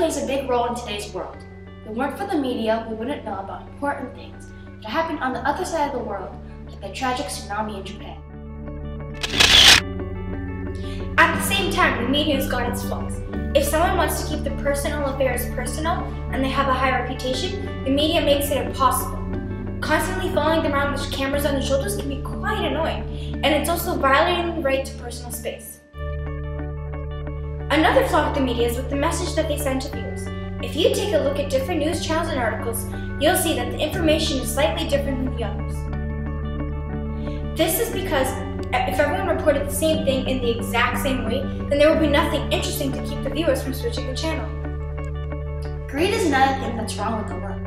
plays a big role in today's world. If it weren't for the media, we wouldn't know about important things that happen on the other side of the world, like the tragic tsunami in Japan. At the same time, the media has got its flaws. If someone wants to keep their personal affairs personal and they have a high reputation, the media makes it impossible. Constantly following them around with cameras on their shoulders can be quite annoying, and it's also violating the right to personal space. Another flaw with the media is with the message that they send to viewers. If you take a look at different news channels and articles, you'll see that the information is slightly different than the others. This is because if everyone reported the same thing in the exact same way, then there would be nothing interesting to keep the viewers from switching the channel. Greed is another thing that's wrong with the world.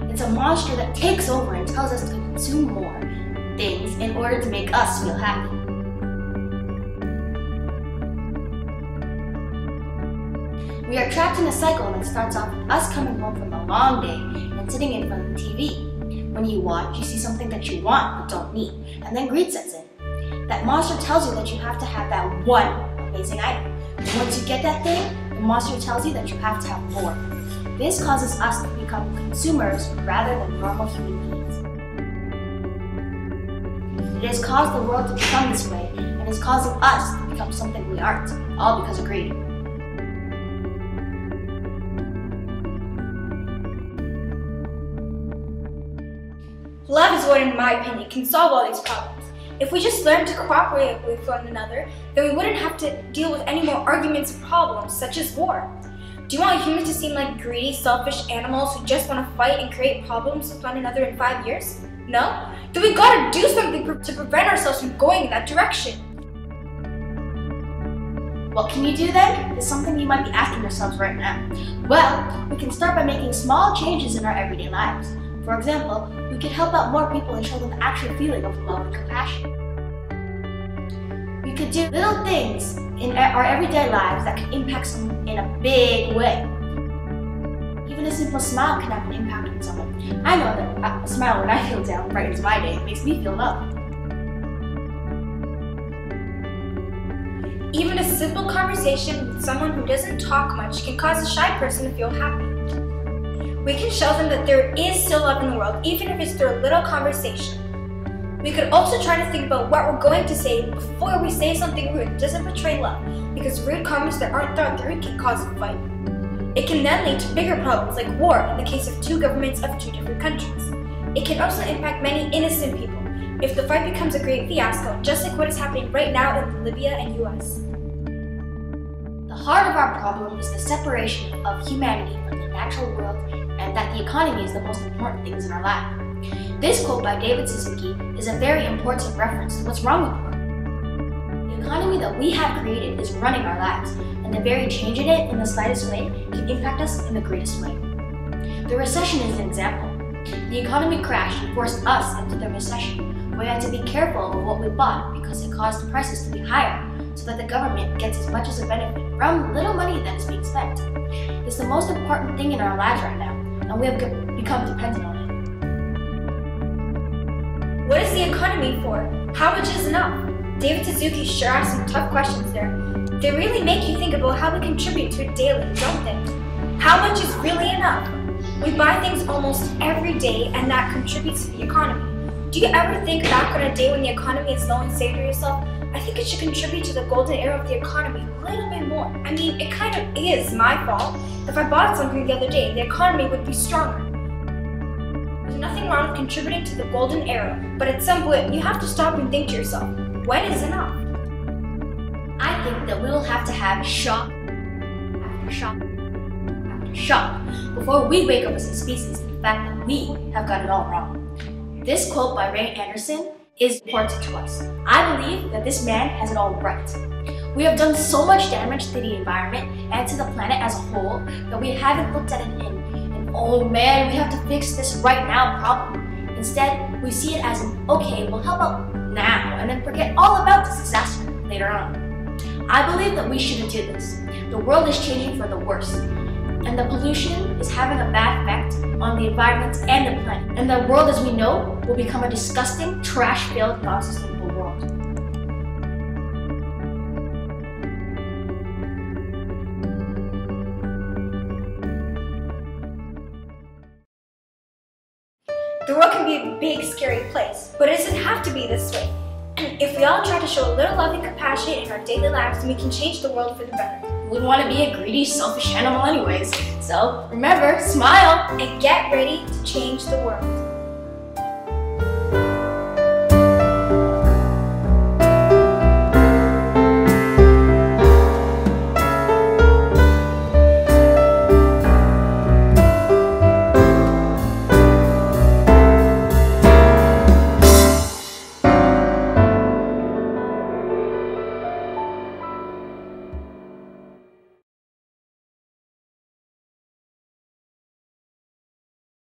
It's a monster that takes over and tells us to consume more things in order to make us feel happy. We are trapped in a cycle that starts off with us coming home from a long day and sitting in front of the TV. When you watch, you see something that you want but don't need, and then greed sets in. That monster tells you that you have to have that one amazing item. And once you get that thing, the monster tells you that you have to have more. This causes us to become consumers rather than normal human beings. It has caused the world to become this way, and is causing us to become something we aren't, all because of greed. Love is what, in my opinion, can solve all these problems. If we just learned to cooperate with one another, then we wouldn't have to deal with any more arguments and problems, such as war. Do you want humans to seem like greedy, selfish animals who just want to fight and create problems with one another in 5 years? No? Then we gotta do something to prevent ourselves from going in that direction. What can you do then? Is something you might be asking yourselves right now. Well, we can start by making small changes in our everyday lives. For example, we could help out more people and show them the actual feeling of love and compassion. We could do little things in our everyday lives that can impact someone in a big way. Even a simple smile can have an impact on someone. I know that a smile when I feel down brightens my day. It makes me feel loved. Even a simple conversation with someone who doesn't talk much can cause a shy person to feel happy. We can show them that there is still love in the world, even if it's through a little conversation. We could also try to think about what we're going to say before we say something rude that doesn't betray love, because rude comments that aren't thought through can cause a fight. It can then lead to bigger problems like war in the case of two governments of two different countries. It can also impact many innocent people if the fight becomes a great fiasco, just like what is happening right now in Libya and US. The heart of our problem is the separation of humanity from the natural world, and that the economy is the most important things in our life. This quote by David Suzuki is a very important reference to what's wrong with the world. The economy that we have created is running our lives, and the very change in it in the slightest way can impact us in the greatest way. The recession is an example. The economy crashed and forced us into the recession. We had to be careful of what we bought because it caused prices to be higher, so that the government gets as much as a benefit from little money that is being spent. It's the most important thing in our lives right now, and we have become dependent on it. What is the economy for? How much is enough? David Suzuki sure asked some tough questions there. They really make you think about how we contribute to it daily, don't they? How much is really enough? We buy things almost every day, and that contributes to the economy. Do you ever think back on a day when the economy is low and say to yourself, I think it should contribute to the golden era of the economy a little bit more? I mean, it kind of is my fault. If I bought something the other day, the economy would be stronger. There's nothing wrong with contributing to the golden era, but at some point, you have to stop and think to yourself, when is enough? I think that we will have to have shock after shock after shock before we wake up as a species to the fact that we have got it all wrong. This quote by Ray Anderson is important to us. I believe that this man has it all right. We have done so much damage to the environment and to the planet as a whole that we haven't looked at it in an oh man, we have to fix this right now problem. Instead, we see it as an okay, we'll help out now and then forget all about this disaster later on. I believe that we shouldn't do this. The world is changing for the worse, and the pollution is having a bad effect on the environment and the planet. And the world as we know will become a disgusting, trash-filled, non-sustainable world. big, scary place, but it doesn't have to be this way. If we all try to show a little love and compassion in our daily lives, then we can change the world for the better. Who would want to be a greedy, selfish animal anyways? So remember, smile And get ready to change the world.